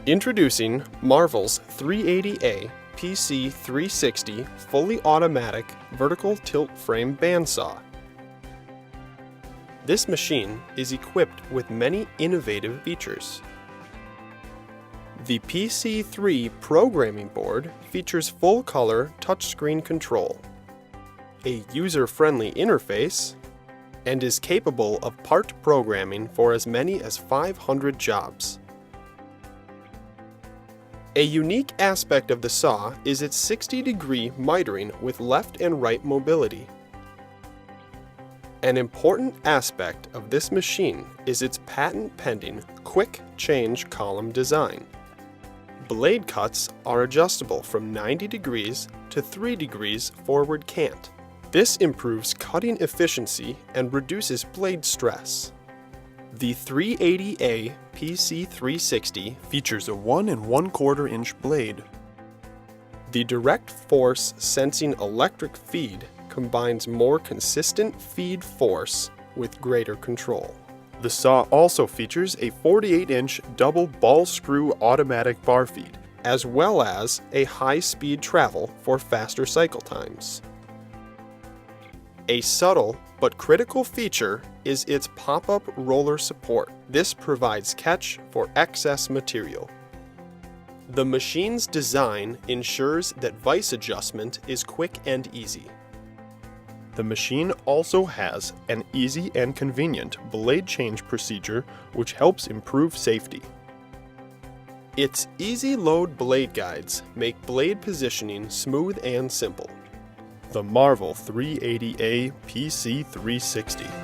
Introducing Marvel's 380A PC3 fully automatic vertical tilt frame bandsaw. This machine is equipped with many innovative features. The PC3 programming board features full-color touchscreen control, a user-friendly interface, and is capable of part programming for as many as 500 jobs. A unique aspect of the saw is its 60-degree mitering with left and right mobility. An important aspect of this machine is its patent-pending quick change column design. Blade cuts are adjustable from 90 degrees to 3 degrees forward cant. This improves cutting efficiency and reduces blade stress. The 380A PC3 features a 1 1/4 inch blade. The direct force sensing electric feed combines more consistent feed force with greater control. The saw also features a 48-inch double ball screw automatic bar feed, as well as a high-speed travel for faster cycle times. A subtle but critical feature is its pop-up roller support. This provides catch for excess material. The machine's design ensures that vise adjustment is quick and easy. The machine also has an easy and convenient blade change procedure which helps improve safety. Its easy load blade guides make blade positioning smooth and simple. The Marvel 380A PC360.